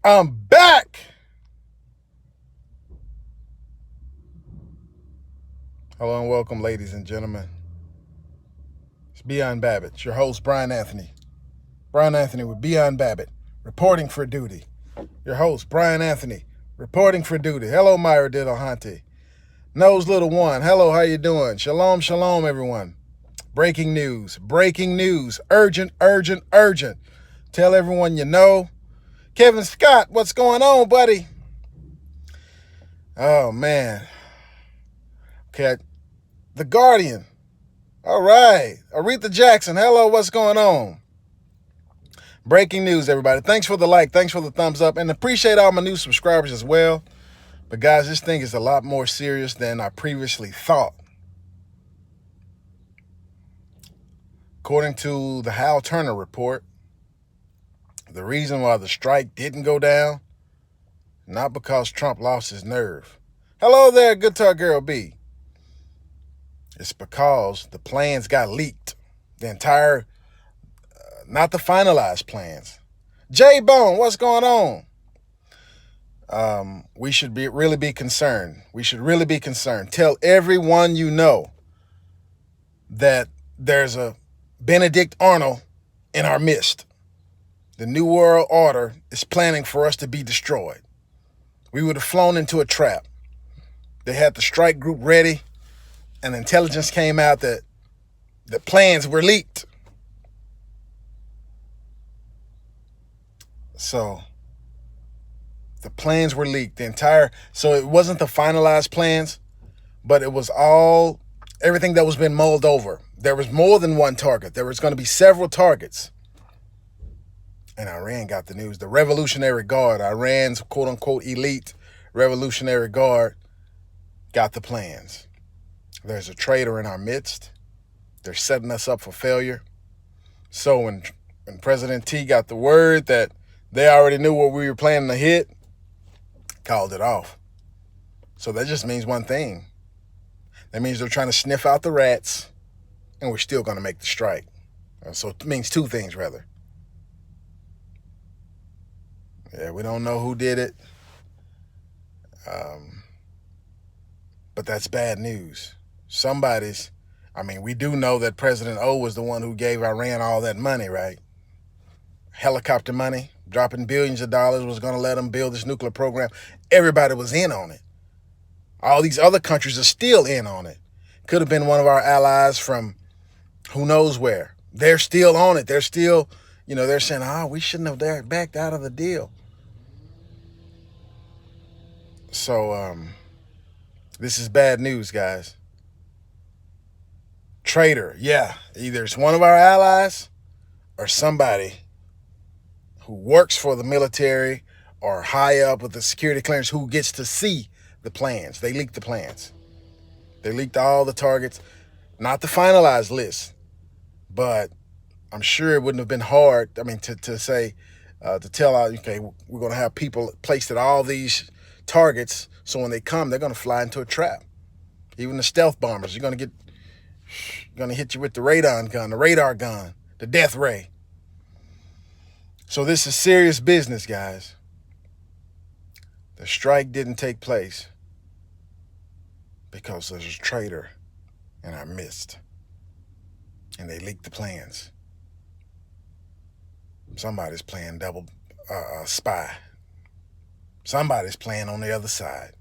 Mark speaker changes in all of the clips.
Speaker 1: I'm back. Hello and welcome, ladies and gentlemen. It's Beyond Babbitt. It's your host, Brian Anthony. Brian Anthony with Beyond Babbitt, reporting for duty. Your host, Brian Anthony, reporting for duty. Hello, Myra Diddlehunty. Nose Little One. Hello, how you doing? Shalom, shalom, everyone. Breaking news. Breaking news. Urgent, urgent, urgent. Tell everyone you know. Kevin Scott, what's going on, buddy? Oh, man. Okay. The Guardian. All right. Aretha Jackson. Hello, what's going on? Breaking news, everybody. Thanks for the like. Thanks for the thumbs up. And appreciate all my new subscribers as well. But guys, this thing is a lot more serious than I previously thought. According to the Hal Turner report, the reason why the strike didn't go down, not because Trump lost his nerve. Hello there, Guitar Girl B. It's because the plans got leaked. The entire, not the finalized plans. J-Bone, what's going on? We should really be concerned. We should really be concerned. Tell everyone you know that there's a Benedict Arnold in our midst. The New World Order is planning for us to be destroyed. We would have flown into a trap. They had the strike group ready, and intelligence came out that the plans were leaked. So the plans were leaked. So it wasn't the finalized plans, but it was everything that was being mulled over. There was more than one target. There was going to be several targets. And Iran got the news. The Revolutionary Guard, Iran's quote-unquote elite Revolutionary Guard, got the plans. There's a traitor in our midst. They're setting us up for failure. So when President T got the word that they already knew what we were planning to hit, called it off. So that just means one thing. That means they're trying to sniff out the rats, and we're still going to make the strike. So it means two things, rather. Yeah, we don't know who did it. But that's bad news. We do know that President O was the one who gave Iran all that money, right? Helicopter money, dropping billions of dollars, was going to let them build this nuclear program. Everybody was in on it. All these other countries are still in on it. Could have been one of our allies from who knows where. They're still on it. They're still, they're saying, we shouldn't have backed out of the deal. So this is bad news, guys. Traitor, yeah. Either it's one of our allies or somebody who works for the military or high up with the security clearance who gets to see the plans. They leaked the plans. They leaked all the targets, not the finalized list, but I'm sure it wouldn't have been hard, to say, to tell, okay, we're going to have people placed at all these targets, so when they come, they're going to fly into a trap. Even the stealth bombers, you're going to hit you with the radar gun, the death ray. So this is serious business, guys. The strike didn't take place because there's a traitor in our midst, and they leaked the plans. Somebody's playing double spy. Somebody's playing on the other side.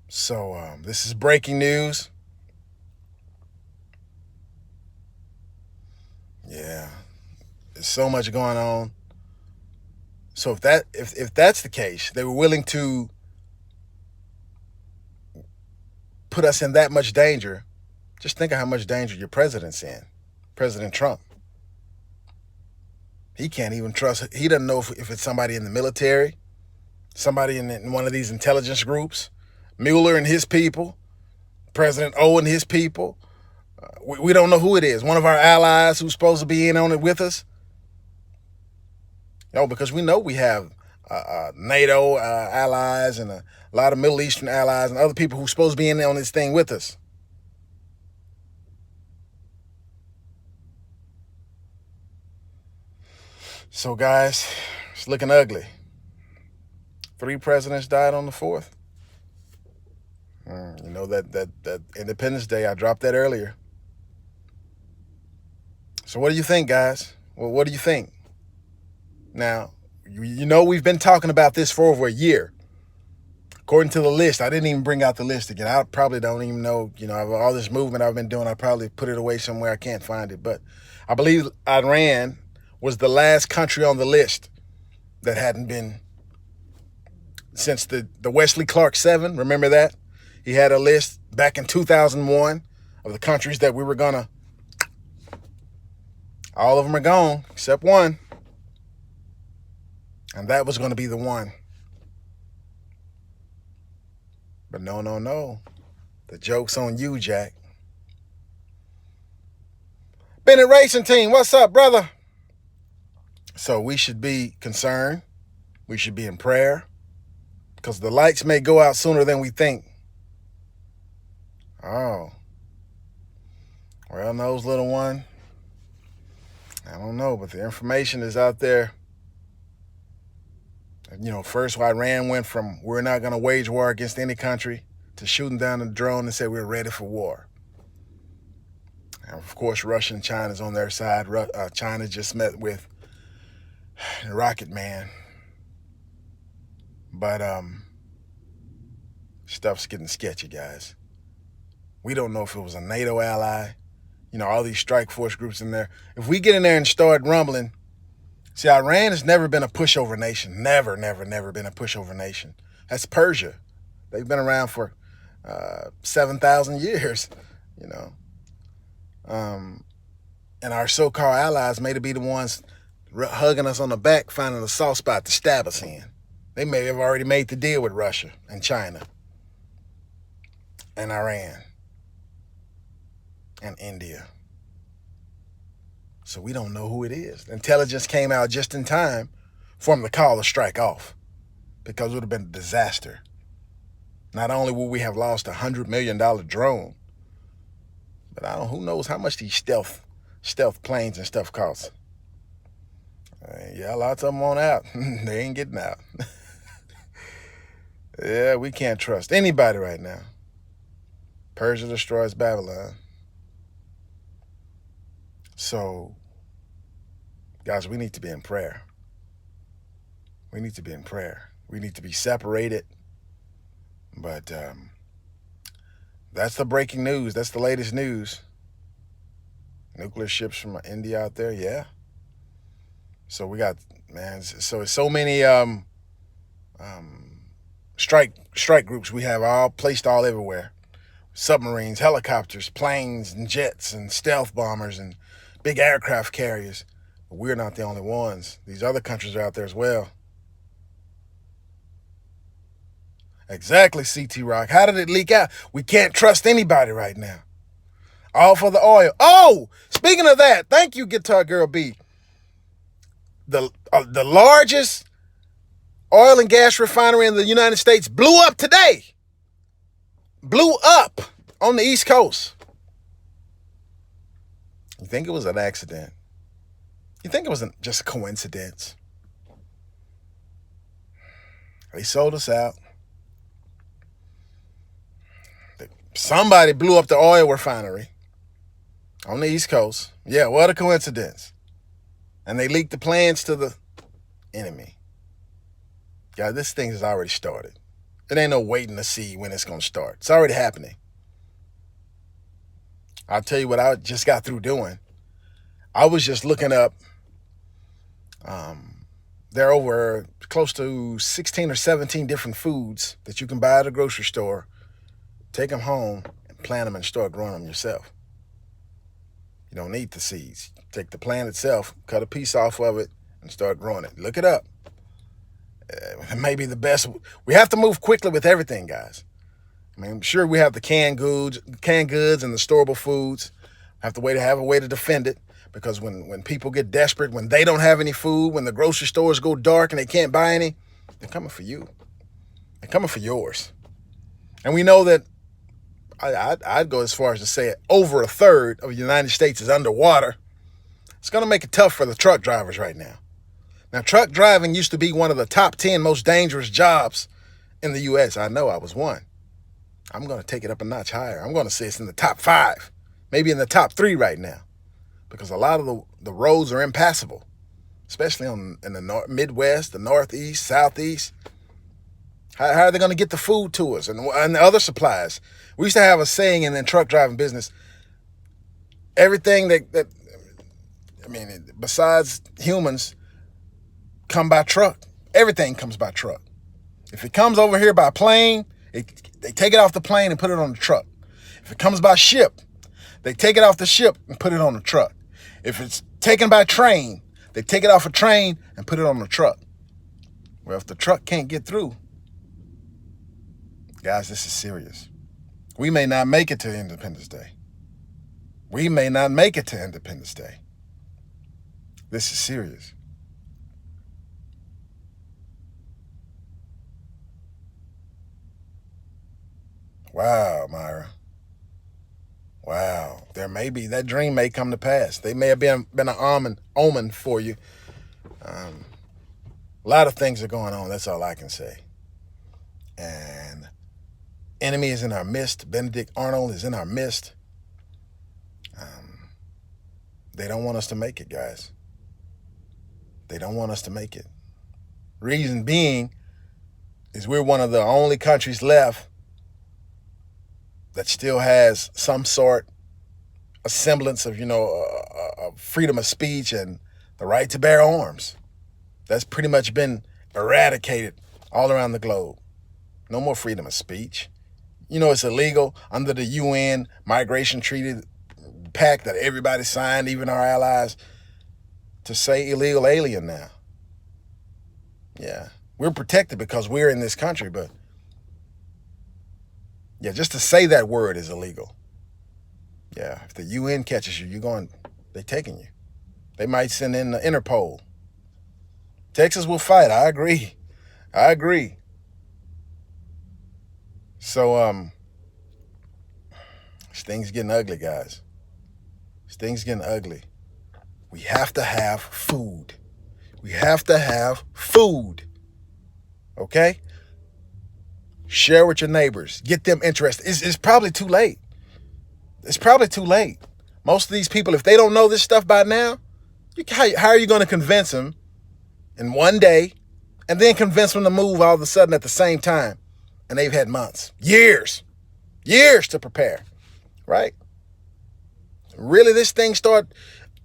Speaker 1: So this is breaking news. Yeah, there's so much going on. So if that's the case, they were willing to put us in that much danger. Just think of how much danger your president's in, President Trump. He can't even trust. He doesn't know if it's somebody in the military, somebody in one of these intelligence groups, Mueller and his people, President O and his people. We don't know who it is. One of our allies who's supposed to be in on it with us. Because we know we have NATO allies and a lot of Middle Eastern allies and other people who's supposed to be in on this thing with us. So guys, It's looking ugly. 3 presidents died on the 4th. You know, that Independence Day, I dropped that earlier. So what do you think, guys? Well, what do you think? Now, you know we've been talking about this for over a year. According to the list, I didn't even bring out the list again. I probably don't even know, all this movement I've been doing, I probably put it away somewhere. I can't find it. But I believe Iran was the last country on the list that hadn't been since the Wesley Clark 7. Remember that? He had a list back in 2001 of the countries that we were going to. All of them are gone except one. And that was going to be the one. But no. The joke's on you, Jack. Bennett Racing Team, what's up, brother? So we should be concerned. We should be in prayer. Because the lights may go out sooner than we think. Oh. Well, nose, little one. I don't know, but the information is out there. First Iran went from we're not going to wage war against any country to shooting down a drone and say we're ready for war. And of course, Russia and China's on their side. China just met with Rocket Man. But stuff's getting sketchy, guys. We don't know if it was a NATO ally. All these strike force groups in there. If we get in there and start rumbling, see, Iran has never been a pushover nation. Never been a pushover nation. That's Persia. They've been around for 7,000 years, And our so-called allies may be the ones hugging us on the back, finding a soft spot to stab us in. They may have already made the deal with Russia and China and Iran and India. So we don't know who it is. Intelligence came out just in time for them to call the strike off because it would have been a disaster. Not only would we have lost a $100 million drone, but who knows how much these stealth planes and stuff cost. Yeah, lots of them want out. They ain't getting out. Yeah, we can't trust anybody right now. Persia destroys Babylon. So, guys, we need to be in prayer. We need to be in prayer. We need to be separated. But that's the breaking news. That's the latest news. Nuclear ships from India out there, yeah. So we got, so many strike groups we have all placed all everywhere. Submarines, helicopters, planes, and jets, and stealth bombers, and big aircraft carriers. But we're not the only ones. These other countries are out there as well. Exactly, CT Rock. How did it leak out? We can't trust anybody right now. All for the oil. Oh, speaking of that, thank you, Guitar Girl B. The largest oil and gas refinery in the United States blew up today. Blew up on the East Coast. You think it was an accident? You think it was just a coincidence? They sold us out. Somebody blew up the oil refinery on the East Coast. Yeah, what a coincidence. And they leaked the plans to the enemy. God, this thing has already started. It ain't no waiting to see when it's going to start. It's already happening. I'll tell you what I just got through doing. I was just looking up. There are over close to 16 or 17 different foods that you can buy at a grocery store, take them home, and plant them and start growing them yourself. You don't need the seeds. Take the plant itself, cut a piece off of it, and start growing it. Look it up. It may be the best. We have to move quickly with everything, guys. I mean, I'm sure we have the canned goods and the storable foods. Have to have a way to defend it, because when people get desperate, when they don't have any food, when the grocery stores go dark and they can't buy any, they're coming for you. They're coming for yours. And we know that I'd go as far as to say over a third of the United States is underwater. It's going to make it tough for the truck drivers right now. Now, truck driving used to be one of the top 10 most dangerous jobs in the U.S. I know I was one. I'm going to take it up a notch higher. I'm going to say it's in the top 5, maybe in the top 3 right now, because a lot of the roads are impassable, especially in the Midwest, the Northeast, Southeast. How are they going to get the food to us and the other supplies? We used to have a saying in the truck driving business, everything that besides humans, come by truck. Everything comes by truck. If it comes over here by plane, they take it off the plane and put it on the truck. If it comes by ship, they take it off the ship and put it on the truck. If it's taken by train, they take it off a train and put it on the truck. Well, if the truck can't get through, guys, this is serious. We may not make it to Independence Day. We may not make it to Independence Day. This is serious. Wow, Myra. Wow. That dream may come to pass. They may have been an omen for you. A lot of things are going on. That's all I can say. And enemy is in our midst. Benedict Arnold is in our midst. They don't want us to make it, guys. They don't want us to make it. Reason being is we're one of the only countries left that still has some sort, a semblance of, freedom of speech and the right to bear arms. That's pretty much been eradicated all around the globe. No more freedom of speech. It's illegal under the UN Migration Treaty Pact that everybody signed, even our allies, to say illegal alien now. Yeah, we're protected because we're in this country, but yeah, just to say that word is illegal. Yeah, if the UN catches you, they're taking you. They might send in the Interpol. Texas will fight. I agree. So, this thing's getting ugly, guys. This thing's getting ugly. We have to have food. Okay? Share with your neighbors. Get them interested. It's probably too late. Most of these people, if they don't know this stuff by now, how are you going to convince them in one day and then convince them to move all of a sudden at the same time? And they've had months, years to prepare, right? Really, this thing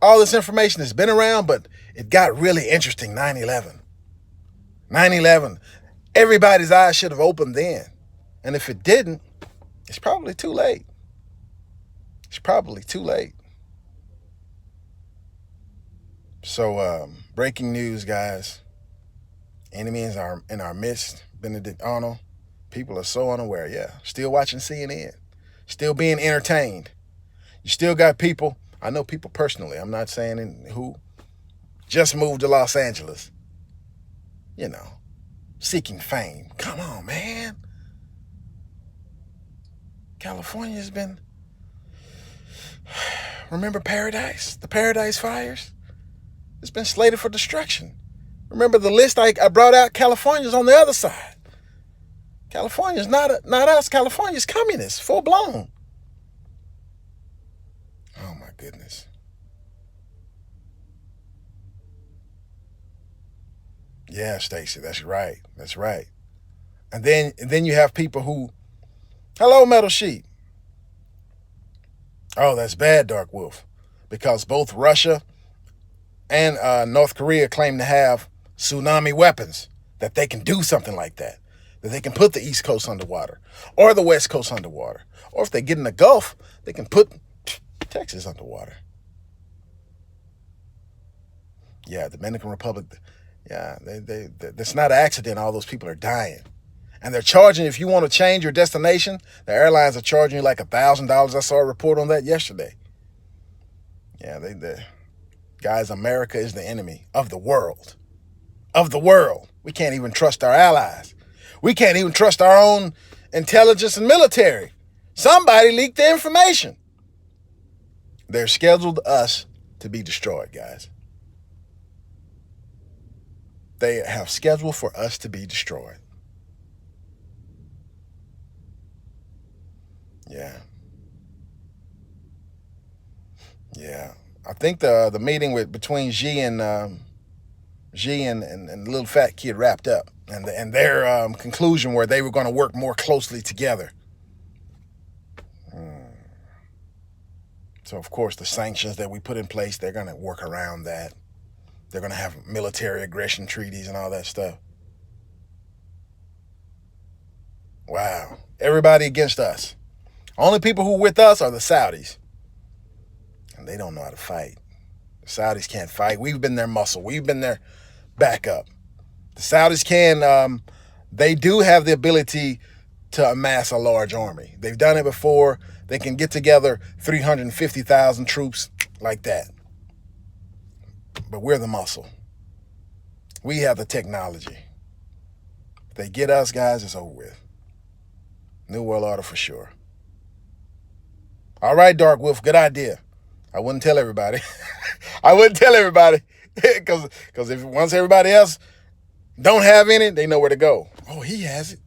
Speaker 1: all this information has been around, but it got really interesting 9/11. 9/11. Everybody's eyes should have opened then. And if it didn't, it's probably too late. So, breaking news, guys. Enemy is in our midst. Benedict Arnold. People are so unaware. Yeah. Still watching CNN. Still being entertained. You still got people. I know people personally. I'm not saying who. Just moved to Los Angeles. Seeking fame. Come on, man. California's been... Remember Paradise? The Paradise fires? It's been slated for destruction. Remember the list I brought out? California's on the other side. California's not us. California's communist, full blown. Oh my goodness. Yeah, Stacy, that's right. And then you have people who, hello, Metal Sheep. Oh, that's bad, Dark Wolf, because both Russia and North Korea claim to have tsunami weapons, that they can do something like that they can put the East Coast underwater or the West Coast underwater, or if they get in the Gulf, they can put Texas underwater. Yeah, Dominican Republic. Yeah, that's not an accident. All those people are dying. And they're charging, if you want to change your destination, the airlines are charging you like $1,000. I saw a report on that yesterday. Yeah, guys, America is the enemy of the world. We can't even trust our allies. We can't even trust our own intelligence and military. Somebody leaked the information. They're scheduled us to be destroyed, guys. they have scheduled for us to be destroyed. Yeah. Yeah. I think the meeting between Xi and the little fat kid wrapped up, and their conclusion where they were going to work more closely together. So of course the sanctions that we put in place, they're going to work around that. They're going to have military aggression treaties and all that stuff. Wow. Everybody against us. Only people who are with us are the Saudis. And they don't know how to fight. The Saudis can't fight. We've been their muscle. We've been their backup. The Saudis can, they do have the ability to amass a large army. They've done it before. They can get together 350,000 troops like that. But we're the muscle. We have the technology. If they get us, guys, it's over with. New World Order for sure. All right, Dark Wolf, good idea. I wouldn't tell everybody. I wouldn't tell everybody. Because if once everybody else don't have any, they know where to go. Oh, he has it.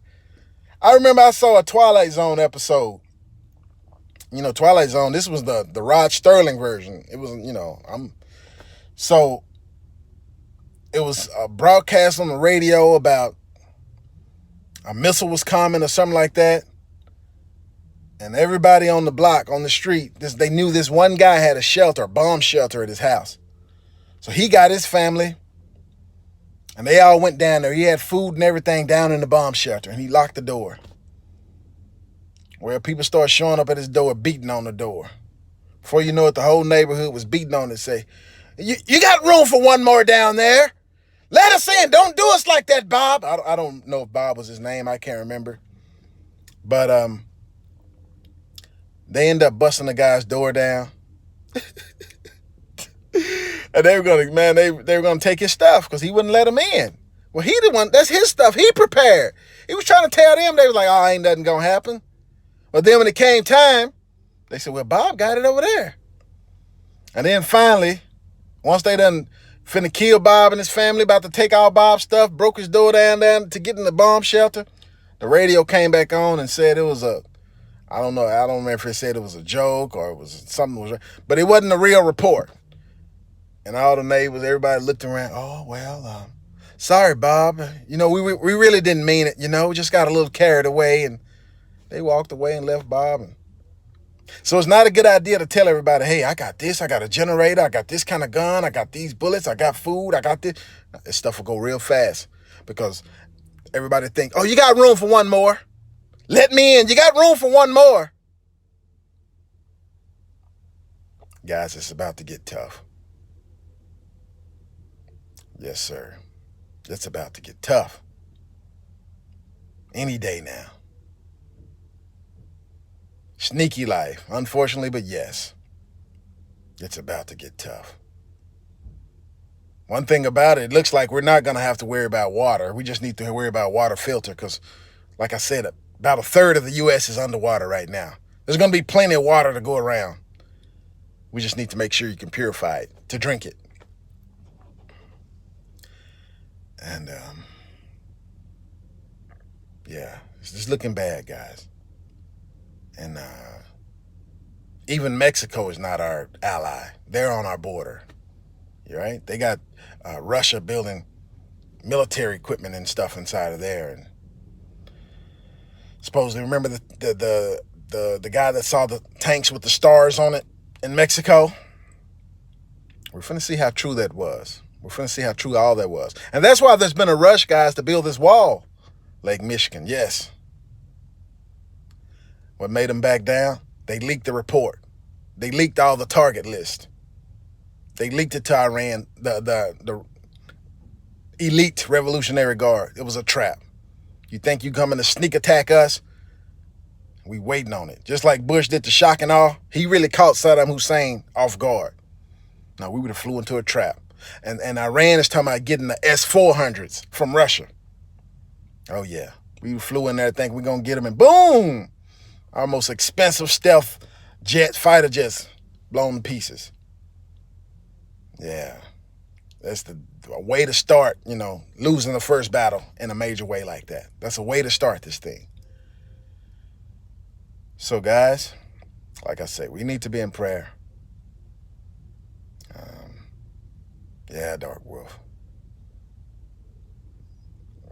Speaker 1: I remember I saw a Twilight Zone episode. You know, Twilight Zone, this was the Rod Sterling version. It was, so it was a broadcast on the radio about a missile was coming or something like that. And everybody on the block, on the street, they knew this one guy had a shelter, a bomb shelter at his house. So he got his family, and they all went down there. He had food and everything down in the bomb shelter, and he locked the door. Well, people started showing up at his door, beating on the door. Before you know it, the whole neighborhood was beating on it, say, you got room for one more down there. Let us in. Don't do us like that, Bob. I don't know if Bob was his name. I can't remember. But they end up busting the guy's door down. And they were gonna take his stuff because he wouldn't let them in. Well, he the one, that's his stuff. He prepared. He was trying to tell them, they was like, oh, ain't nothing gonna happen. But then when it came time, they said, well, Bob got it over there. And then finally, once they done finna kill Bob and his family, about to take all Bob's stuff, broke his door down to get in the bomb shelter, the radio came back on and said it was I don't remember if it said it was a joke or it was something, but it wasn't a real report. And all the neighbors, everybody looked around, oh, well, sorry, Bob. We really didn't mean it, we just got a little carried away, and they walked away and left Bob. So it's not a good idea to tell everybody, hey, I got this, I got a generator, I got this kind of gun, I got these bullets, I got food, I got this. This stuff will go real fast because everybody think, oh, you got room for one more. Let me in. You got room for one more. Guys, it's about to get tough. Yes, sir. It's about to get tough. Any day now. Sneaky life, unfortunately, but yes. It's about to get tough. One thing about it looks like we're not going to have to worry about water. We just need to worry about water filter because, like I said, about a third of the U.S. is underwater right now. There's going to be plenty of water to go around. We just need to make sure you can purify it to drink it. And, yeah, it's just looking bad, guys. And even Mexico is not our ally. They're on our border. You right? They got Russia building military equipment and stuff inside of there. And supposedly, remember the guy that saw the tanks with the stars on it in Mexico? We're finna see how true that was. We're finna see how true all that was. And that's why there's been a rush, guys, to build this wall. Lake Michigan, yes. What made them back down? They leaked the report. They leaked all the target list. They leaked it to Iran, the elite Revolutionary Guard. It was a trap. You think you coming to sneak attack us? We waiting on it. Just like Bush did the shock and awe. He really caught Saddam Hussein off guard. No, we would have flew into a trap. And Iran is talking about getting the S-400s from Russia. Oh, yeah. We flew in there thinking we're going to get them, and boom! Our most expensive stealth fighter jets blown to pieces. Yeah. That's a way to start, losing the first battle in a major way like that. That's a way to start this thing. So, guys, like I say, we need to be in prayer. Yeah, Dark Wolf.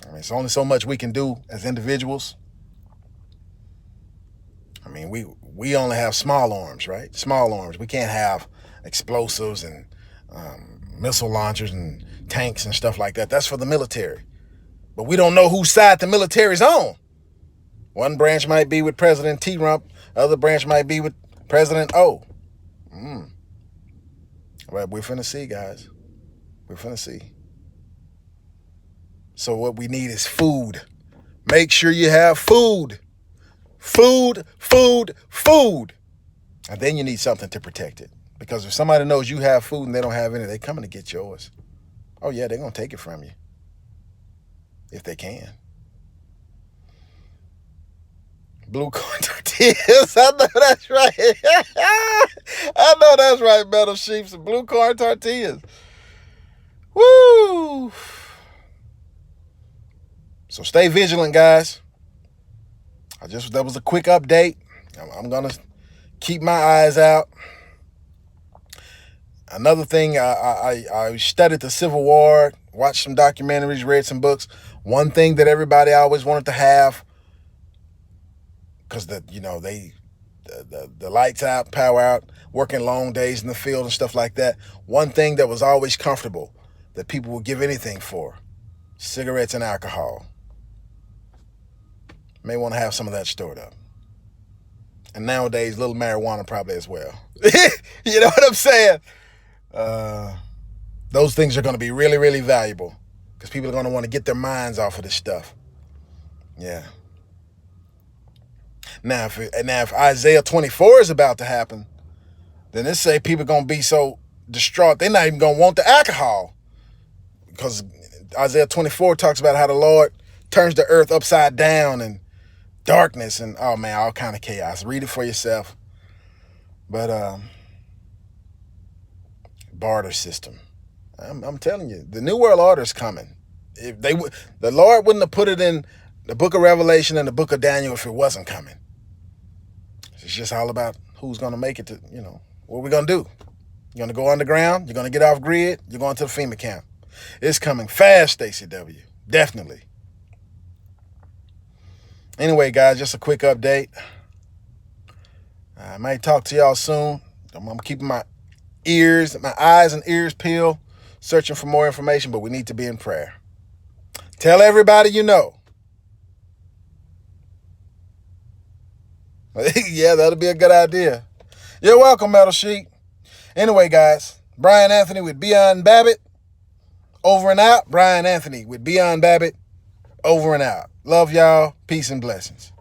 Speaker 1: I mean, it's only so much we can do as individuals. I mean, we only have small arms, right? Small arms. We can't have explosives and missile launchers and tanks and stuff like that. That's for the military. But we don't know whose side the military's on. One branch might be with President T-Rump. Other branch might be with President O. Well, we're finna see, guys. We're finna see. So what we need is food. Make sure you have food. Food, food, food. And then you need something to protect it. Because if somebody knows you have food and they don't have any, they're coming to get yours. Oh, yeah, they're going to take it from you. If they can. Blue corn tortillas. I know that's right. I know that's right, Metal Sheeps. Blue corn tortillas. Woo! So stay vigilant, guys. That was a quick update. I'm going to keep my eyes out. Another thing, I studied the Civil War, watched some documentaries, read some books. One thing that everybody always wanted to have, because the lights out, power out, working long days in the field and stuff like that. One thing that was always comfortable, that people would give anything for, cigarettes and alcohol. May want to have some of that stored up. And nowadays, little marijuana probably as well. You know what I'm saying? Those things are going to be really, really valuable because people are going to want to get their minds off of this stuff. Yeah. Now, if Isaiah 24 is about to happen, then it say people are going to be so distraught, they're not even going to want the alcohol. Because Isaiah 24 talks about how the Lord turns the earth upside down and darkness and, oh man, all kind of chaos. Read it for yourself. But barter system. I'm telling you, the New World Order is coming. If the Lord wouldn't have put it in the book of Revelation and the book of Daniel if it wasn't coming. It's just all about who's going to make it to, what we're going to do. You're going to go underground. You're going to get off grid. You're going to the FEMA camp. It's coming fast, Stacey W. Definitely. Anyway, guys, just a quick update. I might talk to y'all soon. I'm keeping my eyes and ears peeled, searching for more information, but we need to be in prayer. Tell everybody you know. Yeah, that'll be a good idea. You're welcome, Metal Sheep. Anyway, guys, Brian Anthony with Beyond Babbitt. Over and out. Brian Anthony with Beyond Babbitt. Over and out. Love y'all. Peace and blessings.